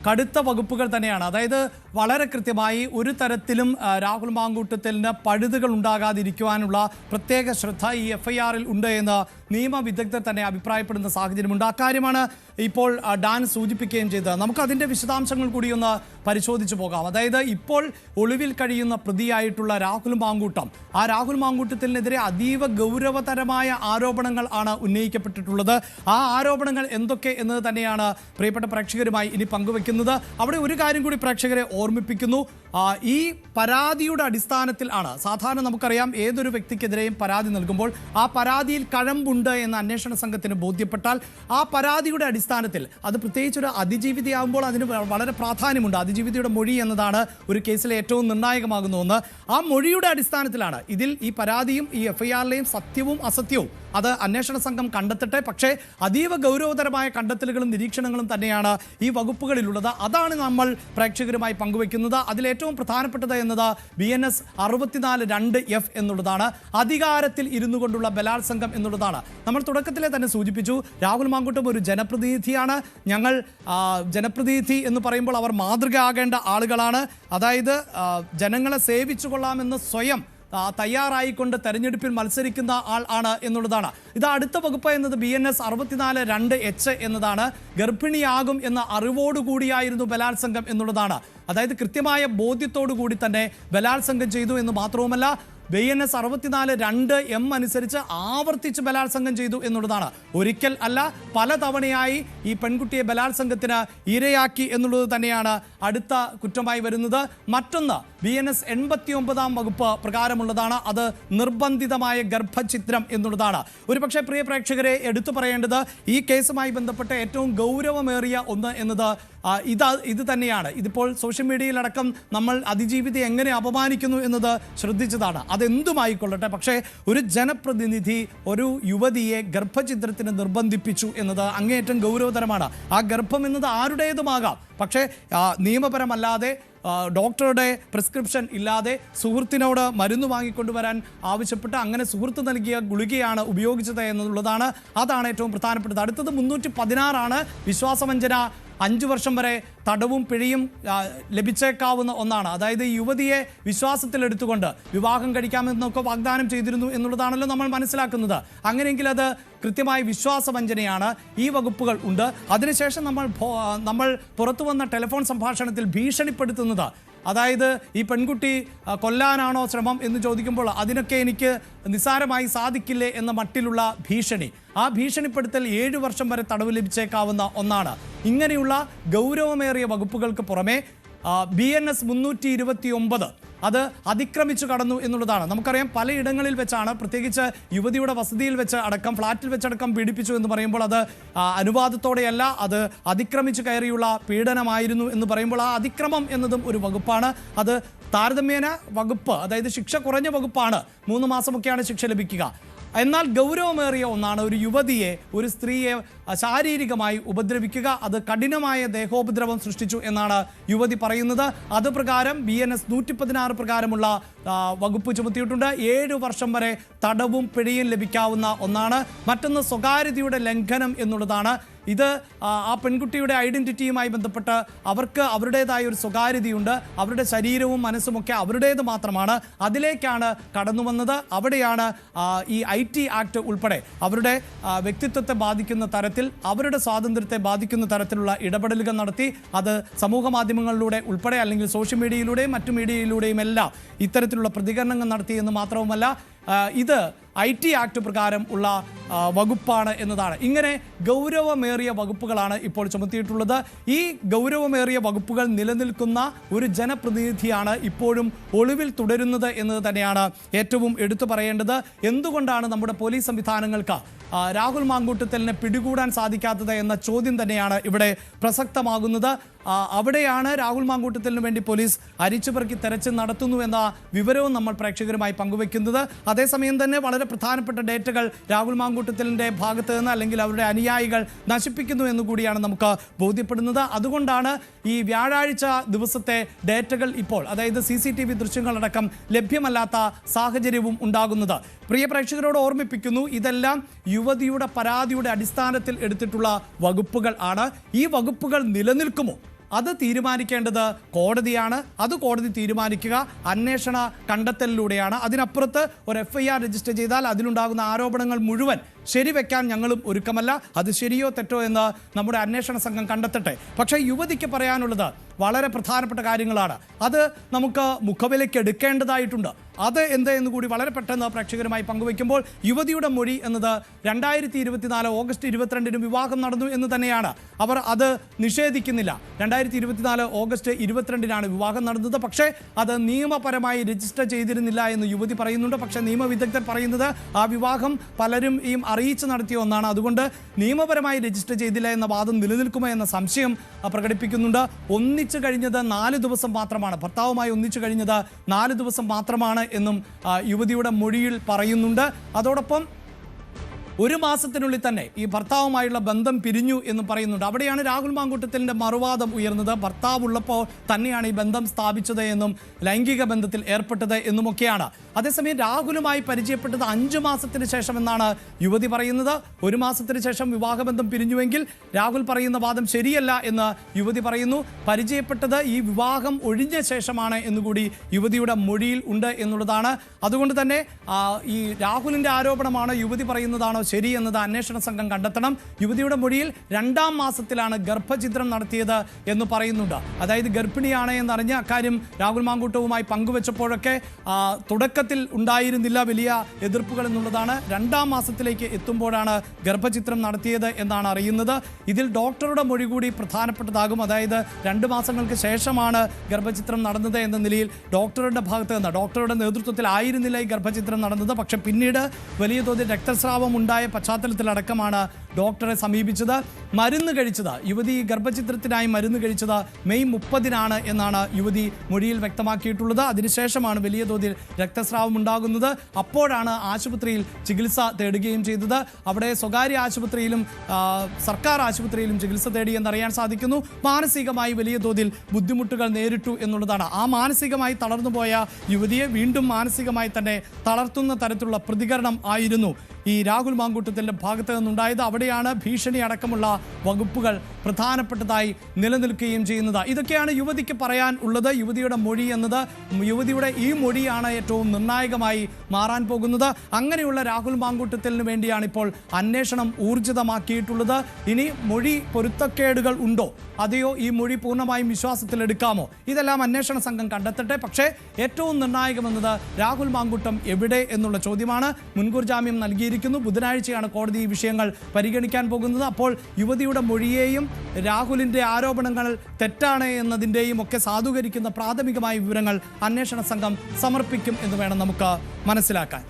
കടുത്ത വകുപ്പുകൾ തന്നെയാണ്. അതായത് വളരെ കൃത്യമായി ഒരു തരത്തിലും രാഹുൽ മാങ്കൂട്ടത്തിന് പഴുതുകൾ ഉണ്ടാകാതിരിക്കുവാനുള്ള പ്രത്യേക ശ്രദ്ധ ഈ FIR-ൽ ഉണ്ട് എന്ന് നിയമവിദഗ്ധർ തന്നെ അഭിപ്രായപ്പെടുന്ന സാഹചര്യമുണ്ട്. അക്കാര്യമാണ് ഇപ്പോൾ ഡാൻ സൂചിപ്പിക്കുകയും ചെയ്തത്. നമുക്ക് അതിൻ്റെ വിശദാംശങ്ങൾ കൂടി ഒന്ന് പരിശോധിച്ചു പോകാം. അതായത് ഇപ്പോൾ ഒളിവിൽ കഴിയുന്ന പ്രതിയായിട്ടുള്ള രാഹുൽ മാങ്കൂട്ടം, ആ രാഹുൽ മാങ്കൂട്ടത്തിനെതിരെ അതീവ ഗൗരവതരമായ ആരോപണങ്ങൾ ആണ് ഉന്നയിക്കപ്പെട്ടിട്ടുള്ളത്. ആ ആരോപണങ്ങൾ എന്തൊക്കെ എന്നത് തന്നെയാണ് പ്രിയപ്പെട്ട പ്രേക്ഷകരുമായി ഇനി പങ്കുവെക്കുന്നത്. അവിടെ ഒരു കാര്യം കൂടി പ്രേക്ഷകരെ ഓർമ്മിപ്പിക്കുന്നു. ഈ പരാതിയുടെ അടിസ്ഥാനത്തിൽ ആണ് സാധാരണ നമുക്കറിയാം ഏതൊരു വ്യക്തിക്കെതിരെയും പരാതി നൽകുമ്പോൾ ആ പരാതിയിൽ കഴമ്പുണ്ട് എന്ന് അന്വേഷണ സംഘത്തിന് ബോധ്യപ്പെട്ടാൽ ആ പരാതിയുടെ അടിസ്ഥാനത്തിൽ, അത് പ്രത്യേകിച്ചൊരു അതിജീവിതയാകുമ്പോൾ അതിന് വളരെ പ്രാധാന്യമുണ്ട്. അതിജീവിതയുടെ മൊഴി എന്നതാണ് ഒരു കേസിലെ ഏറ്റവും നിർണായകമാകുന്ന ഒന്ന്. ആ മൊഴിയുടെ അടിസ്ഥാനത്തിലാണ് ഇതിൽ ഈ പരാതിയും ഈ FIR-ലെയും സത്യവും അസത്യവും അത് അന്വേഷണ സംഘം കണ്ടെത്തട്ടെ. പക്ഷേ അതീവ ഗൗരവതരമായ കണ്ടെത്തലുകളും നിരീക്ഷണങ്ങളും തന്നെയാണ് ഈ വകുപ്പുകളിലുള്ളത്. അതാണ് നമ്മൾ പ്രേക്ഷകരുമായി പങ്കുവെക്കുന്നത്. അതിലേറ്റവും പ്രധാനപ്പെട്ടത് എന്നത് BNS 64(2)F എന്നുള്ളതാണ്. അധികാരത്തിൽ ഇരുന്നു കൊണ്ടുള്ള ബലാത്സംഗം എന്നുള്ളതാണ്. നമ്മൾ തുടക്കത്തിലെ തന്നെ സൂചിപ്പിച്ചു, രാഹുൽ മാങ്കൂട്ടം ഒരു ജനപ്രതിനിധിയാണ്. ഞങ്ങൾ ജനപ്രതിനിധി എന്ന് പറയുമ്പോൾ അവർ മാതൃകയാകേണ്ട ആളുകളാണ്. അതായത് ജനങ്ങളെ സേവിച്ചു കൊള്ളാമെന്ന് സ്വയം തയ്യാറായിക്കൊണ്ട് തെരഞ്ഞെടുപ്പിൽ മത്സരിക്കുന്ന ആൾ ആണ് എന്നുള്ളതാണ്. ഇത് അടുത്ത വകുപ്പ് എന്നത് BNS 64(2)H എന്നതാണ്. ഗർഭിണിയാകും എന്ന അറിവോടുകൂടിയായിരുന്നു ബലാത്സംഗം എന്നുള്ളതാണ്. അതായത് കൃത്യമായ ബോധ്യത്തോടു കൂടി തന്നെ ബലാത്സംഗം ചെയ്തു എന്ന് മാത്രവുമല്ല, BNS 64(2)M അനുസരിച്ച് ആവർത്തിച്ച് ബലാത്സംഗം ചെയ്തു എന്നുള്ളതാണ്. ഒരിക്കൽ അല്ല, പലതവണയായി ഈ പെൺകുട്ടിയെ ബലാത്സംഗത്തിന് ഇരയാക്കി എന്നുള്ളത് തന്നെയാണ് അടുത്ത കുറ്റമായി വരുന്നത്. മറ്റൊന്ന് BNS 89 വകുപ്പ് പ്രകാരമുള്ളതാണ്. അത് നിർബന്ധിതമായ ഗർഭഛിദ്രം എന്നുള്ളതാണ്. ഒരുപക്ഷെ പ്രിയ പ്രേക്ഷകരെ എടുത്തു പറയേണ്ടത് ഈ കേസുമായി ബന്ധപ്പെട്ട ഏറ്റവും ഗൗരവമേറിയ ഒന്ന് എന്നത് ഇത് തന്നെയാണ്. ഇതിപ്പോൾ സോഷ്യൽ മീഡിയയിലടക്കം നമ്മൾ അതിജീവിതയെ എങ്ങനെ അപമാനിക്കുന്നു എന്നത് ശ്രദ്ധിച്ചതാണ്. അതെന്തുമായിക്കൊള്ളട്ടെ, പക്ഷേ ഒരു ജനപ്രതിനിധി ഒരു യുവതിയെ ഗർഭഛിദ്രത്തിന് നിർബന്ധിപ്പിച്ചു എന്നത് അങ്ങേയറ്റം ഗൗരവതരമാണ്. ആ ഗർഭം എന്നത് ആരുടേതുമാകാം, പക്ഷേ നിയമപരമല്ലാതെ ഡോക്ടറുടെ പ്രിസ്ക്രിപ്ഷൻ ഇല്ലാതെ സുഹൃത്തിനോട് മരുന്ന് വാങ്ങിക്കൊണ്ടുവരാൻ ആവശ്യപ്പെട്ട് അങ്ങനെ സുഹൃത്ത് നൽകിയ ഗുളികയാണ് ഉപയോഗിച്ചത് എന്നുള്ളതാണ്. അതാണ് ഏറ്റവും പ്രധാനപ്പെട്ടത്. അടുത്തത് 316 വിശ്വാസവഞ്ചന 5 വർഷം വരെ തടവും പിഴയും ലഭിച്ചേക്കാവുന്ന ഒന്നാണ്. അതായത് ഈ യുവതിയെ വിശ്വാസത്തിലെടുത്തുകൊണ്ട് വിവാഹം കഴിക്കാമെന്നൊക്കെ വാഗ്ദാനം ചെയ്തിരുന്നു എന്നുള്ളതാണല്ലോ നമ്മൾ മനസ്സിലാക്കുന്നത്. അങ്ങനെയെങ്കിൽ അത് കൃത്യമായി വിശ്വാസവഞ്ചനയാണ്. ഈ വകുപ്പുകൾ ഉണ്ട്. അതിനുശേഷം നമ്മൾ പുറത്തു വന്ന ടെലിഫോൺ സംഭാഷണത്തിൽ ഭീഷണിപ്പെടുത്തുന്നത്, അതായത് ഈ പെൺകുട്ടി കൊല്ലാനാണോ ശ്രമം എന്ന് ചോദിക്കുമ്പോൾ അതിനൊക്കെ എനിക്ക് നിസ്സാരമായി സാധിക്കില്ലേ എന്ന മട്ടിലുള്ള ഭീഷണി, ആ ഭീഷണിപ്പെടുത്തൽ 7 വർഷം വരെ തടവ് ലഭിച്ചേക്കാവുന്ന ഒന്നാണ്. ഇങ്ങനെയുള്ള ഗൗരവമേറിയ വകുപ്പുകൾക്ക് പുറമെ BNS 329 അത് അതിക്രമിച്ചു കടന്നു എന്നുള്ളതാണ്. നമുക്കറിയാം പലയിടങ്ങളിൽ വെച്ചാണ്, പ്രത്യേകിച്ച് യുവതിയുടെ വസതിയിൽ വെച്ച് അടക്കം, ഫ്ലാറ്റിൽ വെച്ചടക്കം പീഡിപ്പിച്ചു എന്ന് പറയുമ്പോൾ അത് അനുവാദത്തോടെയല്ല, അത് അതിക്രമിച്ചു കയറിയുള്ള പീഡനമായിരുന്നു എന്ന് പറയുമ്പോൾ ആ അതിക്രമം എന്നതും ഒരു വകുപ്പാണ്. അത് താരതമ്യേന വകുപ്പ്, അതായത് ശിക്ഷ കുറഞ്ഞ വകുപ്പാണ്. 3 മാസമൊക്കെയാണ് ശിക്ഷ ലഭിക്കുക. എന്നാൽ ഗൗരവമേറിയ ഒന്നാണ് ഒരു യുവതിയെ, ഒരു സ്ത്രീയെ ശാരീരികമായി ഉപദ്രവിക്കുക. അത് കഠിനമായ ദേഹോപദ്രവം സൃഷ്ടിച്ചു എന്നാണ് യുവതി പറയുന്നത്. അത് പ്രകാരം BNS 116 പ്രകാരമുള്ള വകുപ്പ് ചുമത്തിയിട്ടുണ്ട്. 7 വർഷം വരെ തടവും പിഴയും ലഭിക്കാവുന്ന ഒന്നാണ്. മറ്റൊന്ന് സ്വകാര്യതയുടെ ലംഘനം എന്നുള്ളതാണ്. ഇത് ആ പെൺകുട്ടിയുടെ ഐഡൻറ്റിറ്റിയുമായി ബന്ധപ്പെട്ട് അവർക്ക് അവരുടേതായ ഒരു സ്വകാര്യതയുണ്ട്. അവരുടെ ശരീരവും മനസ്സുമൊക്കെ അവരുടേത് മാത്രമാണ്. അതിലേക്കാണ് കടന്നു വന്നത്. അവിടെയാണ് ഈ IT ആക്ട് ഉൾപ്പെടെ അവരുടെ വ്യക്തിത്വത്തെ ബാധിക്കുന്ന തരത്തിൽ, അവരുടെ സ്വാതന്ത്ര്യത്തെ ബാധിക്കുന്ന തരത്തിലുള്ള ഇടപെടലുകൾ നടത്തി അത് സമൂഹ മാധ്യമങ്ങളിലൂടെ ഉൾപ്പെടെ അല്ലെങ്കിൽ സോഷ്യൽ മീഡിയയിലൂടെയും മറ്റു മീഡിയയിലൂടെയും എല്ലാം ഇത്തരത്തിലുള്ള പ്രതികരണങ്ങൾ നടത്തി എന്ന് മാത്രവുമല്ല, ഇത് IT ആക്ട് പ്രകാരം ഉള്ള വകുപ്പാണ് എന്നതാണ്. ഇങ്ങനെ ഗൗരവമേറിയ വകുപ്പുകളാണ് ഇപ്പോൾ ചുമത്തിയിട്ടുള്ളത്. ഈ ഗൗരവമേറിയ വകുപ്പുകൾ നിലനിൽക്കുന്ന ഒരു ജനപ്രതിനിധിയാണ് ഇപ്പോഴും ഒളിവിൽ തുടരുന്നത് എന്നത് തന്നെയാണ് ഏറ്റവും എടുത്തു പറയേണ്ടത്. എന്തുകൊണ്ടാണ് നമ്മുടെ പോലീസ് സംവിധാനങ്ങൾക്ക് രാഹുൽ മാങ്കൂട്ടത്തിലിനെ പിടികൂടാൻ സാധിക്കാത്തത് എന്ന ചോദ്യം തന്നെയാണ് ഇവിടെ പ്രസക്തമാകുന്നത്. അവിടെയാണ് രാഹുൽ മാങ്കൂട്ടത്തിന് വേണ്ടി പോലീസ് അരിച്ചുപെറുക്കി തെരച്ചിൽ നടത്തുന്നു എന്ന വിവരവും നമ്മൾ പ്രേക്ഷകരുമായി പങ്കുവെക്കുന്നത്. അതേസമയം തന്നെ വളരെ പ്രധാനപ്പെട്ട ഡേറ്റകൾ രാഹുൽ മാങ്കൂട്ടത്തിലിൻ്റെ ഭാഗത്ത് നിന്ന് അല്ലെങ്കിൽ അവരുടെ അനുയായികൾ നശിപ്പിക്കുന്നു എന്നുകൂടിയാണ് നമുക്ക് ബോധ്യപ്പെടുന്നത്. അതുകൊണ്ടാണ് ഈ വ്യാഴാഴ്ച ദിവസത്തെ ഡേറ്റകൾ ഇപ്പോൾ, അതായത് CCTV ദൃശ്യങ്ങളടക്കം ലഭ്യമല്ലാത്ത സാഹചര്യവും ഉണ്ടാകുന്നത്. പ്രിയ പ്രേക്ഷകരോട് ഓർമ്മിപ്പിക്കുന്നു, ഇതെല്ലാം യുവതിയുടെ പരാതിയുടെ അടിസ്ഥാനത്തിൽ എടുത്തിട്ടുള്ള വകുപ്പുകൾ ആണ്. ഈ വകുപ്പുകൾ നിലനിൽക്കുമോ? അത് തീരുമാനിക്കേണ്ടത് കോടതിയാണ്. അത് കോടതി തീരുമാനിക്കുക അന്വേഷണ കണ്ടെത്തലിലൂടെയാണ്. അതിനപ്പുറത്ത് ഒരു FIR രജിസ്റ്റർ ചെയ്താൽ അതിലുണ്ടാകുന്ന ആരോപണങ്ങൾ മുഴുവൻ ശരിവെക്കാൻ ഞങ്ങളും ഒരുക്കമല്ല. അത് ശരിയോ തെറ്റോ എന്ന് നമ്മുടെ അന്വേഷണ സംഘം കണ്ടെത്തട്ടെ. പക്ഷേ യുവതിക്ക് പറയാനുള്ളത് വളരെ പ്രധാനപ്പെട്ട കാര്യങ്ങളാണ്. അത് നമുക്ക് മുഖവിലയ്ക്ക് എടുക്കേണ്ടതായിട്ടുണ്ട്. അത് എന്ത് എന്ന് കൂടി വളരെ പെട്ടെന്ന് പ്രേക്ഷകരുമായി പങ്കുവയ്ക്കുമ്പോൾ യുവതിയുടെ മൊഴി എന്നത് 2024 ഓഗസ്റ്റ് 22 വിവാഹം നടന്നു എന്ന് തന്നെയാണ്. അവർ അത് നിഷേധിക്കുന്നില്ല. 2024 ഓഗസ്റ്റ് 22 വിവാഹം നടന്നത്. പക്ഷേ അത് നിയമപരമായി രജിസ്റ്റർ ചെയ്തിരുന്നില്ല എന്ന് യുവതി പറയുന്നുണ്ട്. പക്ഷേ നിയമവിദഗ്ധർ പറയുന്നത് ആ വിവാഹം പലരും അറിയിച്ച് നടത്തിയ ഒന്നാണ്. അതുകൊണ്ട് നിയമപരമായി രജിസ്റ്റർ ചെയ്തില്ല എന്ന വാദം നിലനിൽക്കുമോ എന്ന സംശയം പ്രകടിപ്പിക്കുന്നുണ്ട്. ഒന്നിച്ചു കഴിഞ്ഞത് 4 ദിവസം മാത്രമാണ്. ഭർത്താവുമായി ഒന്നിച്ചു കഴിഞ്ഞത് 4 ദിവസം മാത്രമാണ് എന്നും യുവതിയുടെ മൊഴിയിൽ പറയുന്നുണ്ട്. അതോടൊപ്പം 1 മാസത്തിനുള്ളിൽ തന്നെ ഈ ഭർത്താവുമായുള്ള ബന്ധം പിരിഞ്ഞു എന്നും പറയുന്നുണ്ട്. അവിടെയാണ് രാഹുൽ മാങ്കൂട്ടത്തിലിൻ്റെ മറുവാദം ഉയർന്നത്. ഭർത്താവ് ഉള്ളപ്പോൾ തന്നെയാണ് ഈ ബന്ധം സ്ഥാപിച്ചത് എന്നും ലൈംഗിക ബന്ധത്തിൽ ഏർപ്പെട്ടത് എന്നുമൊക്കെയാണ്. അതേസമയം രാഹുലുമായി പരിചയപ്പെട്ടത് 5 മാസത്തിന് ശേഷം എന്നാണ് യുവതി പറയുന്നത്. 1 മാസത്തിന് ശേഷം വിവാഹബന്ധം പിരിഞ്ഞുവെങ്കിൽ രാഹുൽ പറയുന്ന വാദം ശരിയല്ല എന്ന് യുവതി പറയുന്നു. പരിചയപ്പെട്ടത് ഈ വിവാഹം ഒഴിഞ്ഞ ശേഷമാണ് എന്നുകൂടി യുവതിയുടെ മൊഴിയിൽ ഉണ്ട് എന്നുള്ളതാണ്. അതുകൊണ്ട് തന്നെ ഈ രാഹുലിൻ്റെ ആരോപണമാണ് യുവതി പറയുന്നതാണോ ശരി എന്നത് അന്വേഷണ സംഘം കണ്ടെത്തണം. യുവതിയുടെ മൊഴിയിൽ 2ാം മാസത്തിലാണ് ഗർഭഛിദ്രം നടത്തിയത് എന്ന് പറയുന്നുണ്ട്. അതായത് ഗർഭിണിയാണ് എന്നറിഞ്ഞ അക്കാര്യം രാഹുൽ മാങ്കൂട്ടവുമായി പങ്കുവെച്ചപ്പോഴൊക്കെ തുടക്കത്തിൽ ഉണ്ടായിരുന്നില്ല വലിയ എതിർപ്പുകൾ എന്നുള്ളതാണ്. 2ാം മാസത്തിലേക്ക് എത്തുമ്പോഴാണ് ഗർഭഛിദ്രം നടത്തിയത് എന്നാണ് അറിയുന്നത്. ഇതിൽ ഡോക്ടറുടെ മൊഴി കൂടി പ്രധാനപ്പെട്ടതാകും. അതായത് 2 മാസങ്ങൾക്ക് ശേഷമാണ് ഗർഭഛിദ്രം നടന്നത് എന്ന നിലയിൽ ഡോക്ടറുടെ ഭാഗത്ത് നിന്ന് ഡോക്ടറുടെ നേതൃത്വത്തിൽ ആയിരുന്നില്ല ഈ ഗർഭഛിദ്രം നടന്നത്. പക്ഷെ പിന്നീട് വലിയ തോതിൽ രക്തസ്രാവം ഉണ്ടായ പശ്ചാത്തലത്തിലടക്കമാണ് ഡോക്ടറെ സമീപിച്ചത്. മരുന്ന് കഴിച്ചത് യുവതി ഗർഭഛിദ്രത്തിനായി മരുന്ന് കഴിച്ചത് മെയ് 30 എന്നാണ് യുവതി മൊഴിയിൽ വ്യക്തമാക്കിയിട്ടുള്ളത്. അതിനുശേഷമാണ് വലിയ തോതിൽ രക്തസ്രാവം ഉണ്ടാകുന്നത്. അപ്പോഴാണ് ആശുപത്രിയിൽ ചികിത്സ തേടുകയും ചെയ്തത്. അവിടെ സ്വകാര്യ ആശുപത്രിയിലും സർക്കാർ ആശുപത്രിയിലും ചികിത്സ തേടി എന്നറിയാൻ സാധിക്കുന്നു. മാനസികമായി വലിയ തോതിൽ ബുദ്ധിമുട്ടുകൾ നേരിട്ടു എന്നുള്ളതാണ്. ആ മാനസികമായി തളർന്നുപോയ യുവതിയെ വീണ്ടും മാനസികമായി തന്നെ തളർത്തുന്ന തരത്തിലുള്ള പ്രതികരണം ആയിരുന്നു ഈ രാഹുൽ മാങ്കൂട്ടത്തിൻ്റെ ഭാഗത്ത് നിന്നുണ്ടായത്. അവിടെയാണ് ഭീഷണി അടക്കമുള്ള വകുപ്പുകൾ പ്രധാനപ്പെട്ടതായി നിലനിൽക്കുകയും ചെയ്യുന്നത്. ഇതൊക്കെയാണ് യുവതിക്ക് പറയാൻ ഉള്ളത്. യുവതിയുടെ മൊഴി എന്നത് യുവതിയുടെ ഈ മൊഴിയാണ് ഏറ്റവും നിർണായകമായി മാറാൻ പോകുന്നത്. അങ്ങനെയുള്ള രാഹുൽ മാങ്കൂട്ടത്തിന് വേണ്ടിയാണ് ഇപ്പോൾ അന്വേഷണം ഊർജിതമാക്കിയിട്ടുള്ളത്. ഇനി മൊഴി പൊരുത്തക്കേടുകൾ ഉണ്ടോ, അതെയോ ഈ മൊഴി പൂർണ്ണമായും വിശ്വാസത്തിലെടുക്കാമോ, ഇതെല്ലാം അന്വേഷണ സംഘം കണ്ടെത്തട്ടെ. പക്ഷേ ഏറ്റവും നിർണായകമെന്നത് രാഹുൽ മാങ്കൂട്ടം എവിടെ എന്നുള്ള ചോദ്യമാണ്. മുൻകൂർ ജാമ്യം നൽകിയിരിക്കുന്നു. ബുധനാഴ്ചയാണ് കോടതി ഈ വിഷയങ്ങൾ പരിഗണിക്കാൻ പോകുന്നത്. അപ്പോൾ യുവതിയുടെ മൊഴിയെയും രാഹുലിൻ്റെ ആരോപണങ്ങൾ തെറ്റാണ് എന്നതിൻ്റെയും ഒക്കെ സാധൂകരിക്കുന്ന പ്രാഥമികമായ വിവരങ്ങൾ അന്വേഷണ സംഘം സമർപ്പിക്കും എന്ന് വേണം നമുക്ക് മനസ്സിലാക്കാൻ.